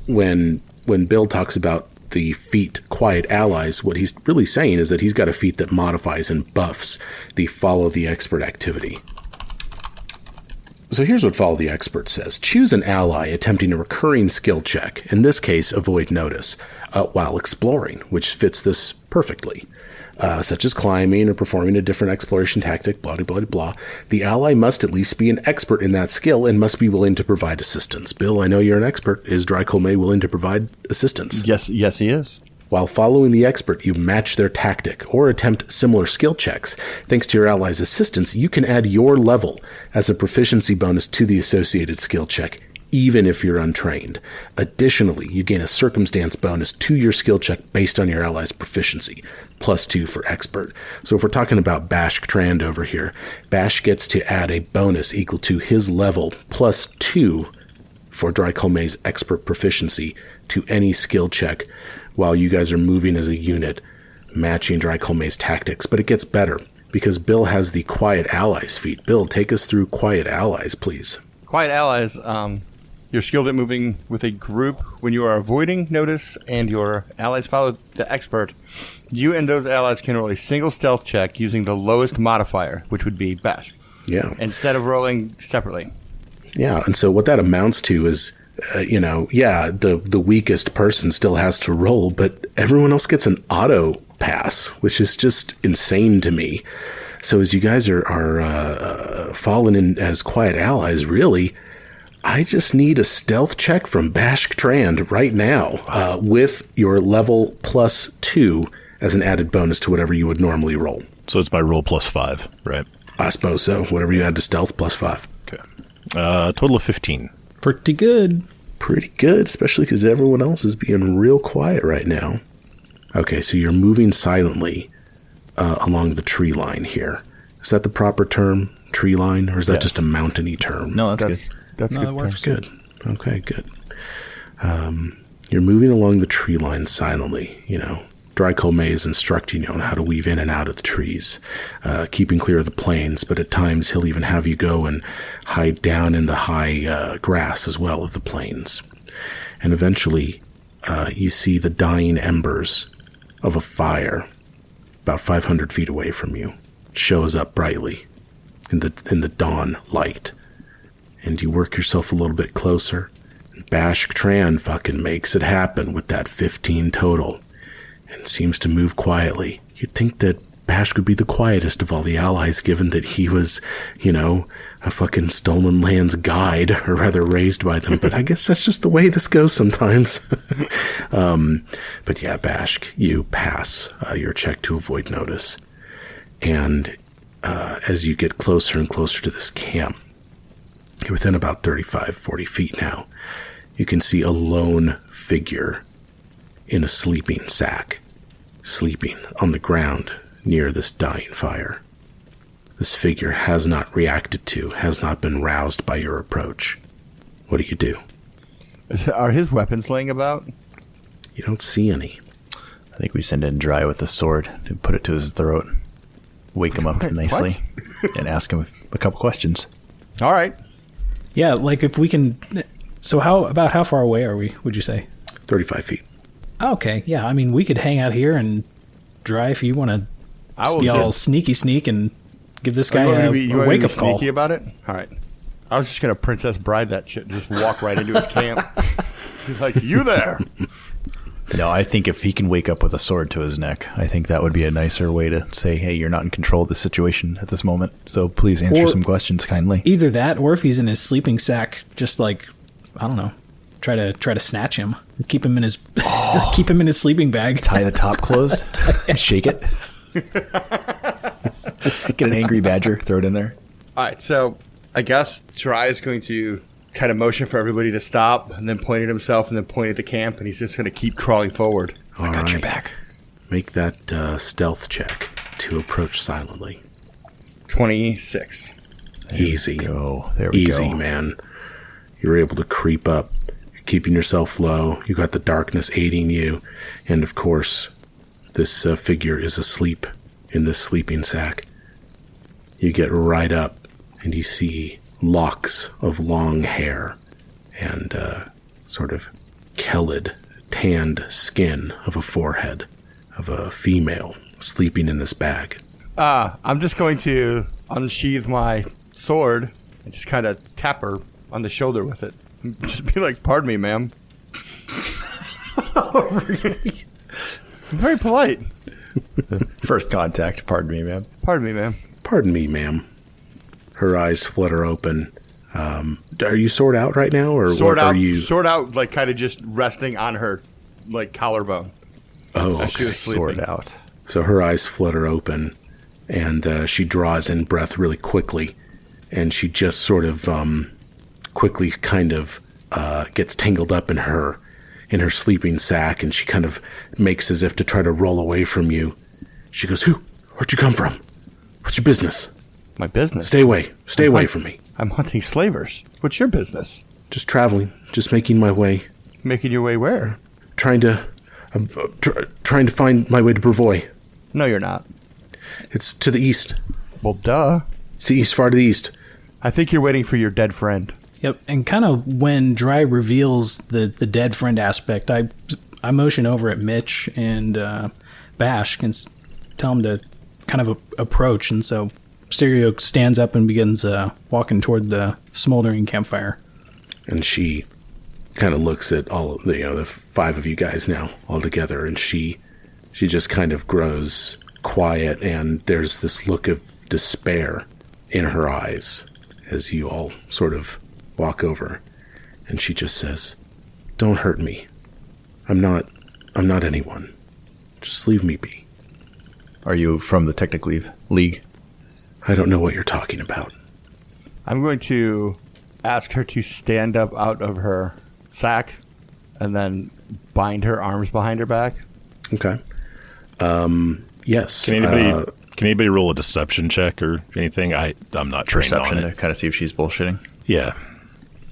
when Bill talks about the feat Quiet Allies, what he's really saying is that he's got a feat that modifies and buffs the Follow the Expert activity. So here's what Follow the Expert says. Choose an ally attempting a recurring skill check, in this case, avoid notice, while exploring, which fits this perfectly. Such as climbing or performing a different exploration tactic, blah, blah, blah, blah. The ally must at least be an expert in that skill and must be willing to provide assistance. Bill, I know you're an expert. Is Drycolme willing to provide assistance? Yes, he is. While following the expert, you match their tactic or attempt similar skill checks. Thanks to your ally's assistance, you can add your level as a proficiency bonus to the associated skill check, even if you're untrained. Additionally, you gain a circumstance bonus to your skill check based on your ally's proficiency, +2 for expert. So if we're talking about Bashk Trand over here, Bash gets to add a bonus equal to his level +2 for Drycolme's expert proficiency to any skill check while you guys are moving as a unit, matching Drycolme's tactics. But it gets better, because Bill has the Quiet Allies feat. Bill, take us through Quiet Allies, please. Quiet Allies, you're skilled at moving with a group when you are avoiding notice and your allies follow the expert. You and those allies can roll a single stealth check using the lowest modifier, which would be Bash. Yeah. Instead of rolling separately. Yeah, and so what that amounts to is, the weakest person still has to roll, but everyone else gets an auto pass, which is just insane to me. So as you guys are falling in as quiet allies, really, I just need a stealth check from Bashk Trand right now with your level +2 as an added bonus to whatever you would normally roll. So it's my roll +5, right? I suppose so. Whatever you add to stealth, +5. Okay. Total of 15. Pretty good. Pretty good, especially because everyone else is being real quiet right now. Okay, so you're moving silently along the tree line here. Is that the proper term, tree line, or is that just a mountainy term? No, that's good. That's good. That works Good. Okay, good. You're moving along the tree line silently, Dryco May is instructing you on how to weave in and out of the trees, keeping clear of the plains, but at times he'll even have you go and hide down in the high grass as well of the plains. And eventually, you see the dying embers of a fire about 500 feet away from you. It shows up brightly in the dawn light. And you work yourself a little bit closer. And Bashk Tran fucking makes it happen with that 15 total. And seems to move quietly. You'd think that Bashk would be the quietest of all the allies, given that he was, a fucking stolen lands guide, or rather raised by them. But I guess that's just the way this goes sometimes. But yeah, Bashk, you pass your check to avoid notice. And as you get closer and closer to this camp, you're within about 35, 40 feet now. You can see a lone figure in a sleeping sack, sleeping on the ground near this dying fire. This figure has not reacted to, has not been roused by your approach. What do? Are his weapons laying about? You don't see any. I think we send in Dry with a sword and put it to his throat, wake him up nicely, and ask him a couple questions. All right. Yeah, like if we can... So how far away are we, would you say? 35 feet. Okay, yeah. I mean, we could hang out here and Dry if you want to be all sneak and give this guy a wake-up call. Sneaky about it? All right. I was just going to Princess Bride that shit, just walk right into his camp. He's like, you there? No, I think if he can wake up with a sword to his neck, I think that would be a nicer way to say, hey, you're not in control of the situation at this moment, so please answer some questions kindly. Either that, or if he's in his sleeping sack, just like, I don't know, try to snatch him, keep him in his keep him in his sleeping bag, tie the top closed, shake it, get an angry badger, throw it in there. All right, so I guess Dry is going to kind of motion for everybody to stop, and then point at himself, and then point at the camp, and he's just going to keep crawling forward. I got your back. Make that stealth check to approach silently. 26. Easy. There we go. Easy, man. You're able to creep up. You're keeping yourself low. You got the darkness aiding you. And, of course, this figure is asleep in this sleeping sack. You get right up, and you see locks of long hair and sort of kelid, tanned skin of a forehead of a female sleeping in this bag. I'm just going to unsheath my sword and just kind of tap her on the shoulder with it. Just be like, pardon me, ma'am. Oh, really? I'm very polite. First contact, pardon me, ma'am. Pardon me, ma'am. Pardon me, ma'am. Her eyes flutter open. Are you sword out right now, or sword are out, you sword out? Like kind of just resting on her, like collarbone. Oh, okay. She was sleeping. Sword out. So her eyes flutter open, and she draws in breath really quickly, and she just sort of quickly kind of gets tangled up in her sleeping sack, and she kind of makes as if to try to roll away from you. She goes, Where'd you come from? What's your business? My business? Stay away. Stay away from me. I'm hunting slavers. What's your business? Just traveling. Just making my way. Making your way where? Trying to find my way to Brevoy. No, you're not. It's to the east. Well, duh. It's the east, far to the east. I think you're waiting for your dead friend. Yep, and kind of when Dry reveals the dead friend aspect, I motion over at Mitch and Bashk and tell him to kind of approach, and so Sirio stands up and begins walking toward the smoldering campfire. And she kind of looks at all of the five of you guys now all together, and she just kind of grows quiet, and there's this look of despair in her eyes as you all sort of walk over. And she just says, "Don't hurt me. I'm not anyone. Just leave me be." Are you from the Technic League? I don't know what you're talking about. I'm going to ask her to stand up out of her sack and then bind her arms behind her back. Okay. Yes. Can anybody roll a deception check or anything? I'm not trained Perception on to it. kind of see if she's bullshitting. Yeah.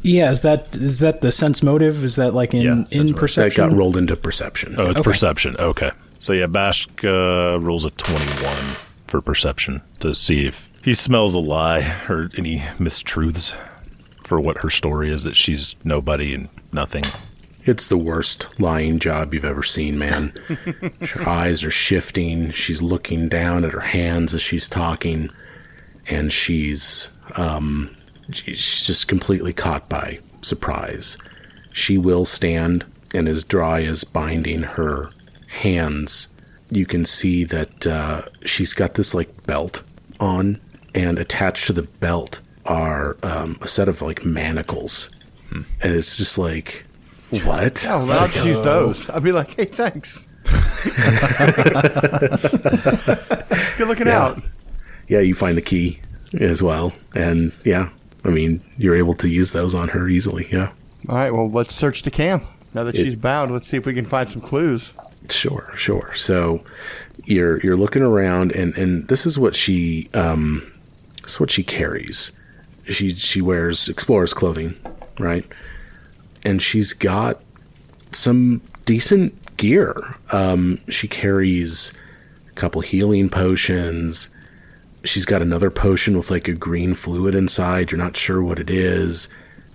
Yeah, is that the sense motive? Is that like in perception? That got rolled into perception. Oh, it's perception. Okay. So yeah, Bashk rolls a 21 for perception to see if he smells a lie or any mistruths for what her story is, that she's nobody and nothing. It's the worst lying job you've ever seen, man. Her eyes are shifting. She's looking down at her hands as she's talking, and she's just completely caught by surprise. She will stand, and as Dry is binding her hands, you can see that she's got this like belt on, and attached to the belt are a set of like manacles. And it's just like, what? Oh, well, I'll just use those. I'll be like, hey, thanks. Good looking out. Yeah, you find the key as well. And yeah, I mean, you're able to use those on her easily, yeah. All right, well, let's search the camp. Now that she's bound, let's see if we can find some clues. Sure. So you're looking around, and this is what she carries. She wears explorer's clothing, right? And she's got some decent gear. She carries a couple healing potions. She's got another potion with like a green fluid inside. You're not sure what it is.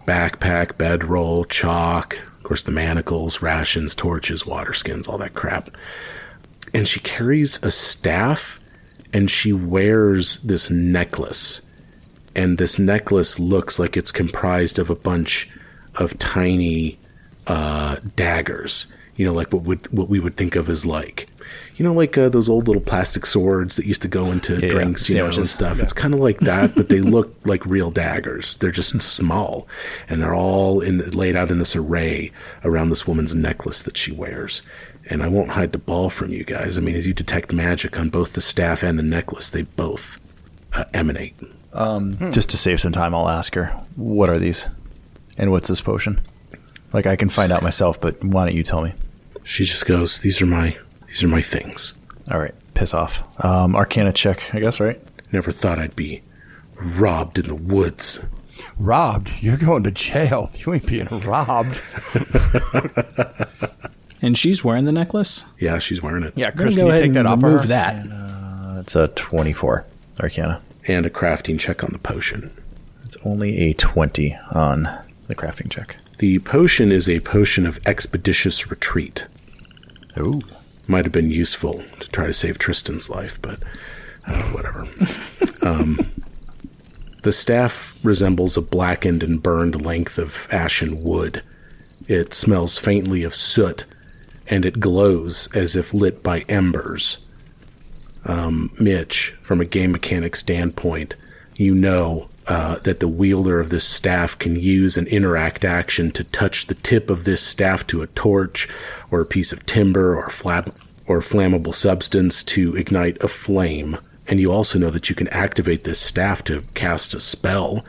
Backpack, bedroll, chalk, of course the manacles, rations, torches, water skins, all that crap. And she carries a staff, and she wears this necklace. And this necklace looks like it's comprised of a bunch of tiny daggers. You know, like what we would think of as like, you know, like those old little plastic swords that used to go into drinks, you know, and stuff. Yeah. It's kind of like that, but they look like real daggers. They're just small, and they're all laid out in this array around this woman's necklace that she wears. And I won't hide the ball from you guys. I mean, as you detect magic on both the staff and the necklace, they both emanate. Just to save some time, I'll ask her, what are these? And what's this potion? Like, I can find out myself, but why don't you tell me? She just goes, these are my things. All right, piss off. Arcana check, I guess, right? Never thought I'd be robbed in the woods. Robbed? You're going to jail. You ain't being robbed. And she's wearing the necklace? Yeah, she's wearing it. Yeah, Chris, can you take that off her? Remove that. And, it's a 24 Arcana. And a crafting check on the potion. It's only a 20 on the crafting check. The potion is a potion of expeditious retreat. Ooh. Might have been useful to try to save Tristan's life, but whatever. The staff resembles a blackened and burned length of ashen wood. It smells faintly of soot, and it glows as if lit by embers. Mitch, from a game mechanic standpoint, you know that the wielder of this staff can use an interact action to touch the tip of this staff to a torch or a piece of timber or flammable substance to ignite a flame. And you also know that you can activate this staff to cast a spell.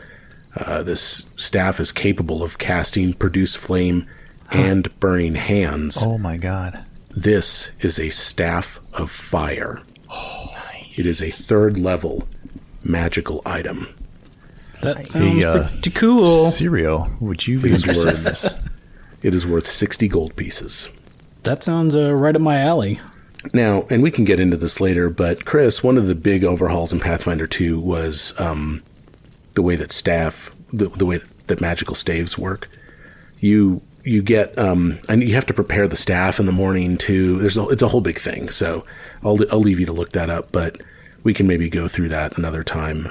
This staff is capable of casting Produce Flame and Burning Hands. Oh my god. This is a Staff of Fire. Oh, nice. It is a 3rd level magical item. That sounds pretty cool. Cereal, would you be interested in this? It is worth 60 gold pieces. That sounds right up my alley. Now, and we can get into this later, but Chris, one of the big overhauls in Pathfinder 2 was the way that the way that magical staves work. You get, and you have to prepare the staff in the morning too. It's a whole big thing. So I'll leave you to look that up, but we can maybe go through that another time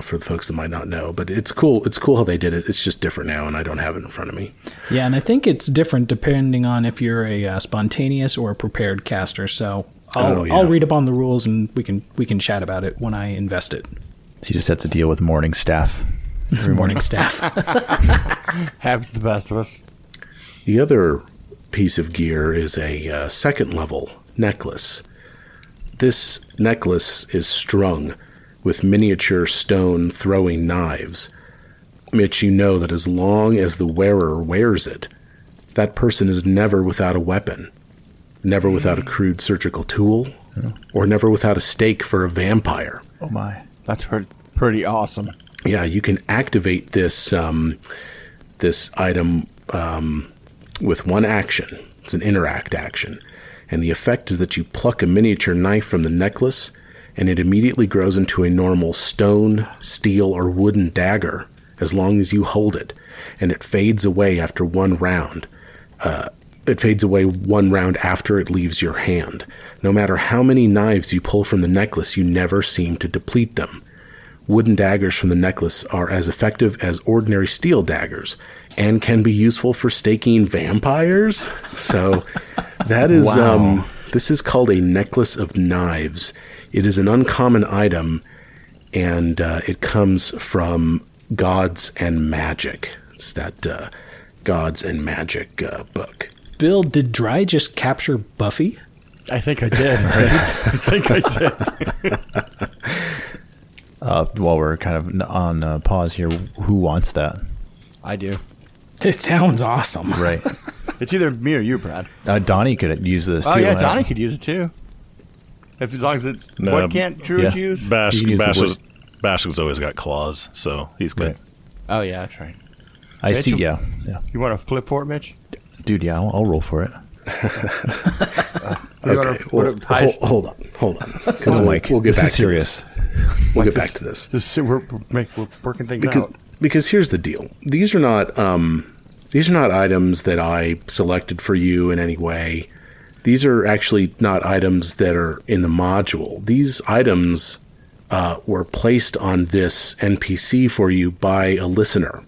for the folks that might not know. But it's cool. It's cool how they did it. It's just different now, and I don't have it in front of me. Yeah, and I think it's different depending on if you're a spontaneous or a prepared caster. So I'll read up on the rules and we can chat about it when I invest it. So you just have to deal with morning staff. Morning staff. Happens to the best of us. The other piece of gear is a second level necklace. This necklace is strung with miniature stone throwing knives. Mitch, you know that as long as the wearer wears it, that person is never without a weapon, never without a crude surgical tool, or never without a stake for a vampire. Oh my. That's pretty awesome. Yeah, you can activate this this item with one action. It's an interact action. And the effect is that you pluck a miniature knife from the necklace, and it immediately grows into a normal stone, steel, or wooden dagger as long as you hold it. And it fades away after one round. It fades away one round after it leaves your hand. No matter how many knives you pull from the necklace, you never seem to deplete them. Wooden daggers from the necklace are as effective as ordinary steel daggers and can be useful for staking vampires. So that is, this is called a necklace of knives. It is an uncommon item, and it comes from Gods and Magic. It's that Gods and Magic book. Bill, did Dry just capture Buffy? I think I did. Right? I think I did. While we're kind of on pause here, who wants that? I do. It sounds awesome. Right. It's either me or you, Brad. Donnie could use this, too. Oh, yeah, Donnie could use it, too. As long as it's... what can't Druids use? Bash's always got claws, so he's good. Right. Oh, yeah, that's right. I Mitch, see, yeah. You want to flip for it, Mitch? Dude, yeah, I'll roll for it. Okay, hold on. Come on, Mike. We'll get this back is serious. to this. We'll get back to this. We're working things out. Because here's the deal. These are not items that I selected for you in any way. These are actually not items that are in the module. These items were placed on this NPC for you by a listener.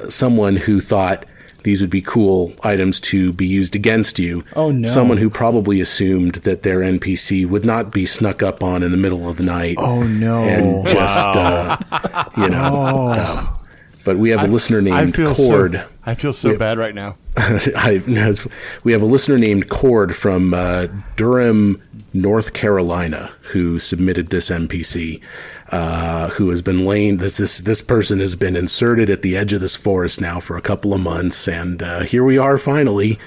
Someone who thought these would be cool items to be used against you. Oh, no. Someone who probably assumed that their NPC would not be snuck up on in the middle of the night. Oh, no. And just, but we have a listener named Cord. I feel so bad right now. We have a listener named Cord from Durham, North Carolina, who submitted this NPC. Who has been laying this person has been inserted at the edge of this forest now for a couple of months, and here we are finally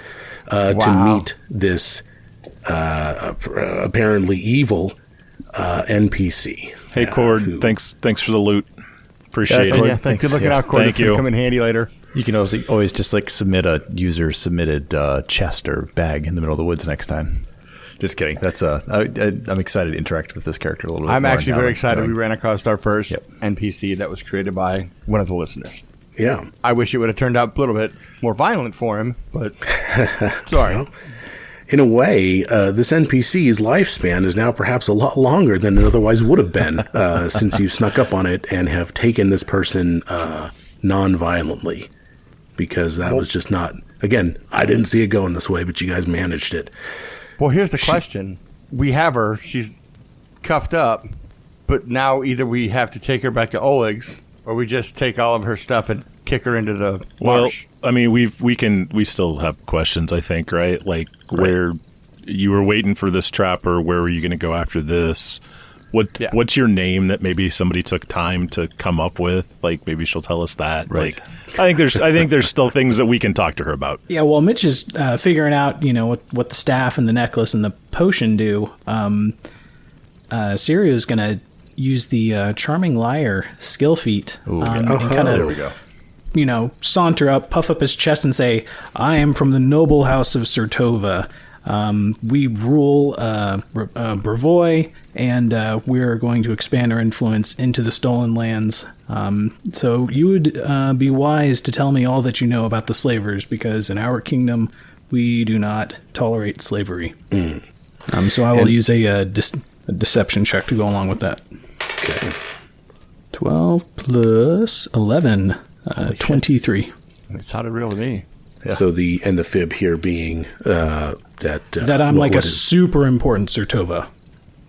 to meet this apparently evil NPC. Hey, Cord, thanks for the loot. Appreciate it. Yeah, good looking out, Cord. Thank you. Come in handy later. You can always just like submit a user submitted chest or bag in the middle of the woods next time. Just kidding. That's I'm excited to interact with this character a little bit. I'm more actually now. very excited. We ran across our first NPC that was created by one of the listeners. Yeah. I wish it would have turned out a little bit more violent for him, but sorry. In a way, this NPC's lifespan is now perhaps a lot longer than it otherwise would have been since you snuck up on it and have taken this person non-violently. Because that was just not... Again, I didn't see it going this way, but you guys managed it. Well, here's the question. We have her. She's cuffed up, but now either we have to take her back to Oleg's, or we just take all of her stuff and kick her into the marsh. Well, I mean, we still have questions, I think, right? Like, where you were waiting for this trapper, where were you going to go after this? What's your name that maybe somebody took time to come up with? Like, maybe she'll tell us that. Right. Like, I think there's still things that we can talk to her about. Yeah, well, Mitch is figuring out, what the staff and the necklace and the potion do. Sirio's going to use the Charming Liar skill feat. And kind there we go. Saunter up, puff up his chest and say, I am from the noble house of Sertova. We rule Brevoy, and we're going to expand our influence into the Stolen Lands. So you would be wise to tell me all that you know about the slavers, because in our kingdom, we do not tolerate slavery. So I will use a deception check to go along with that. Okay. 12 plus 11, 23. It sounded real to me. Yeah. So the fib here being that I'm like a super important Sertova.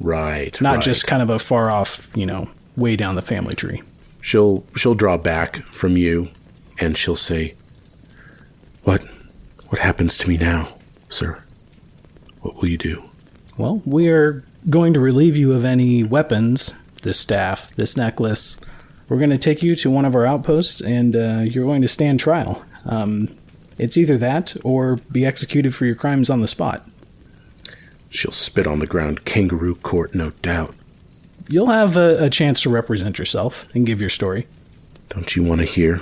Right. Not just kind of a far off, way down the family tree. She'll draw back from you, and she'll say, What happens to me now, sir? What will you do? Well, we are going to relieve you of any weapons, this staff, this necklace. We're going to take you to one of our outposts, and you're going to stand trial. It's either that or be executed for your crimes on the spot. She'll spit on the ground. Kangaroo court, no doubt. You'll have a chance to represent yourself and give your story. Don't you want to hear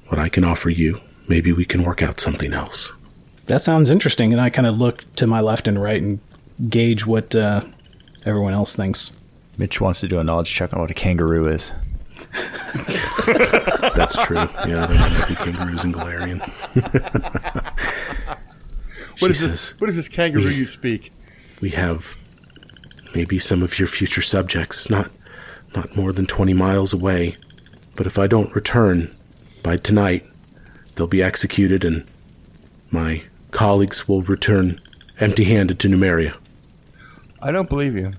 what I can offer you? Maybe we can work out something else. That sounds interesting, and I kind of look to my left and right and gauge what everyone else thinks. Mitch wants to do a knowledge check on what a kangaroo is. That's true. Yeah, there might be kangaroos in Galarian. What is this kangaroo you speak? We have maybe some of your future subjects, not more than 20 miles away. But if I don't return by tonight, they'll be executed, and my colleagues will return empty-handed to Numeria. I don't believe you.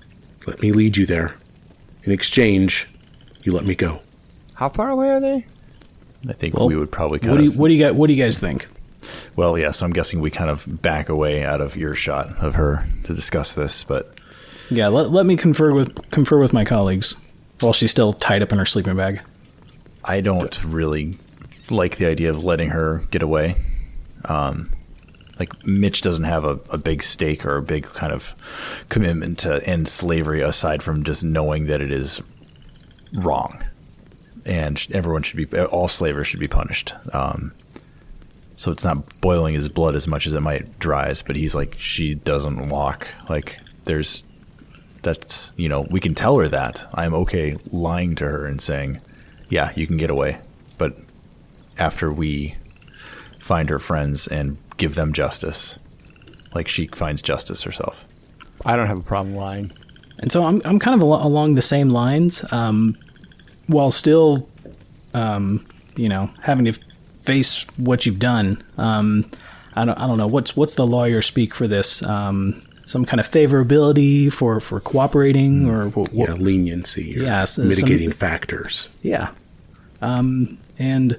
Let me lead you there. In exchange, you let me go. How far away are they? I think we would probably What do you guys think? Well, yeah, so I'm guessing we kind of back away out of earshot of her to discuss this, but... Yeah, let me confer with my colleagues while she's still tied up in her sleeping bag. I don't really like the idea of letting her get away. Mitch doesn't have a big stake or a big kind of commitment to end slavery aside from just knowing that it is wrong. And all slavers should be punished. So it's not boiling his blood as much as it might dry us, but he's like, she doesn't walk. We can tell her that. I'm okay lying to her and saying, yeah, you can get away. But after we find her friends and give them justice, like she finds justice herself. I don't have a problem lying. And so I'm kind of along the same lines, while still, having to face what you've done. I don't know what's the lawyer speak for this. Some kind of favorability for cooperating or leniency or mitigating factors. Yeah. And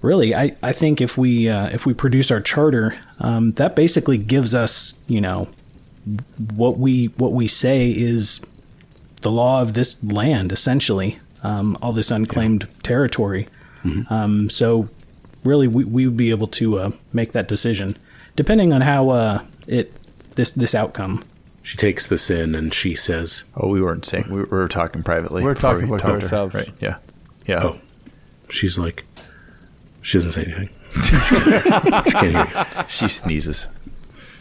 really, I think if we produce our charter, that basically gives us, what we say is the law of this land, essentially, all this unclaimed territory. Mm-hmm. So really, we would be able to make that decision, depending on how this outcome. She takes this in and she says, "Oh, we weren't saying we were talking privately. We're talking about ourselves, right? Yeah, yeah." Oh, she's like, she doesn't say anything. She can't hear you. She sneezes.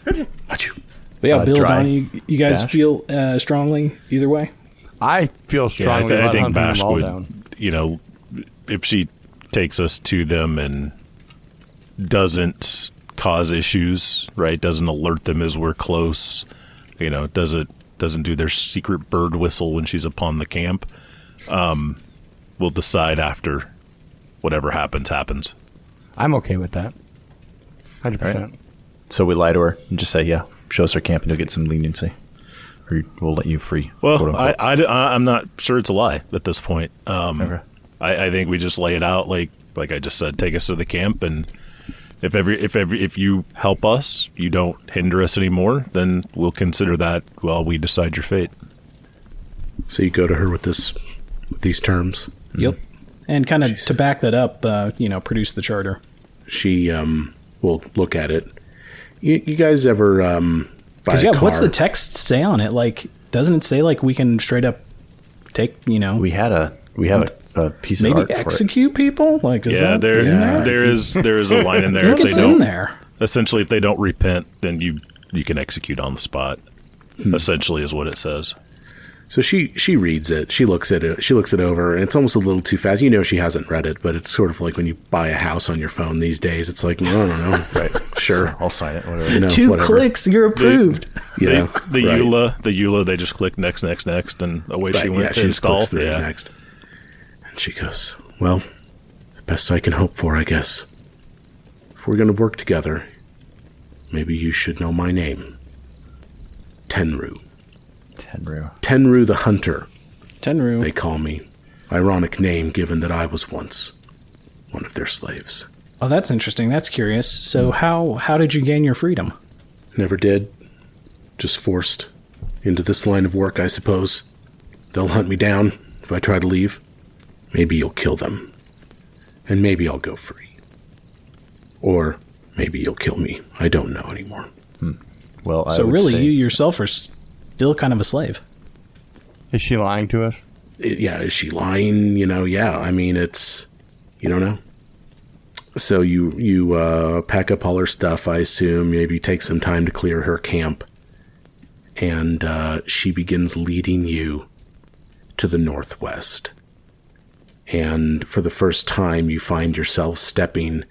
Achoo. But yeah, Bill, Donnie, you guys feel strongly either way? I feel strongly about hunting them all down. If she takes us to them and doesn't cause issues, right? Doesn't alert them as we're close, doesn't do their secret bird whistle when she's upon the camp. We'll decide after whatever happens. I'm okay with that. 100%. Right. So we lie to her and just say, yeah, show us her camp and you'll get some leniency. Or we'll let you free. Well, I'm not sure it's a lie at this point. Okay. I think we just lay it out like I just said, take us to the camp, and if you help us, you don't hinder us anymore, then we'll consider that while we decide your fate. So you go to her with these terms. Yep. And kind of to back that up, produce the charter. She will look at it. You guys ever buy a car? What's the text say on it? Like, doesn't it say we can straight up take, We have a piece of maybe art execute for it. people? There is a line in there. I think it's in there. Essentially, if they don't repent, then you can execute on the spot. Essentially, is what it says. So she reads it. She looks at it. She looks it over, and it's almost a little too fast. She hasn't read it, but it's sort of like when you buy a house on your phone these days. It's like, no, right, sure, I'll sign it. Whatever. Two clicks, you're approved. The EULA, they just click next, and away she went. Yeah, she just clicks through next. And she goes, well, the best I can hope for, I guess. if we're going to work together, maybe you should know my name. Tenru. Tenru the Hunter. Tenru. They call me. Ironic name given that I was once one of their slaves. Oh, that's interesting. That's curious. So how did you gain your freedom? Never did. Just forced into this line of work, I suppose. They'll hunt me down if I try to leave. Maybe you'll kill them. And maybe I'll go free. Or maybe you'll kill me. I don't know anymore. Well, so really, you yourself are still kind of a slave. Is she lying to us? Is she lying? Yeah. I mean, it's... You don't know. So you pack up all her stuff, I assume. Maybe take some time to clear her camp. And she begins leading you to the northwest. And for the first time, you find yourself stepping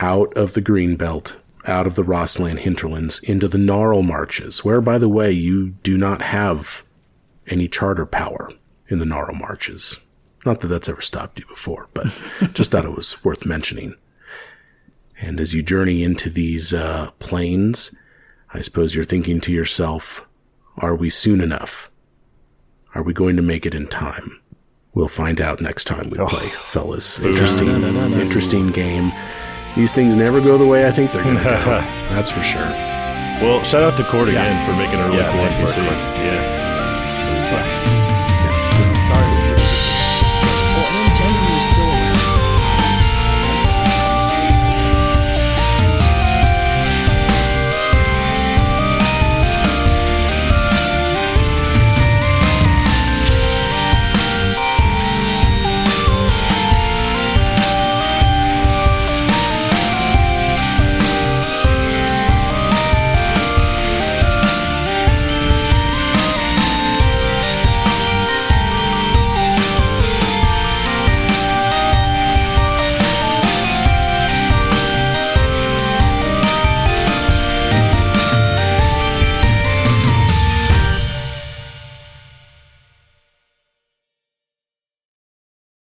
out of the Greenbelt, out of the Rossland hinterlands, into the Gnarl Marches, where, by the way, you do not have any charter power in the Gnarl Marches. Not that that's ever stopped you before, but just thought it was worth mentioning. And as you journey into these plains, I suppose you're thinking to yourself, are we soon enough? Are we going to make it in time? We'll find out next time we play, fellas. Interesting game. These things never go the way I think they're going to go. That's for sure. Well, shout out to Cord again for making a really cool NPC. Yeah.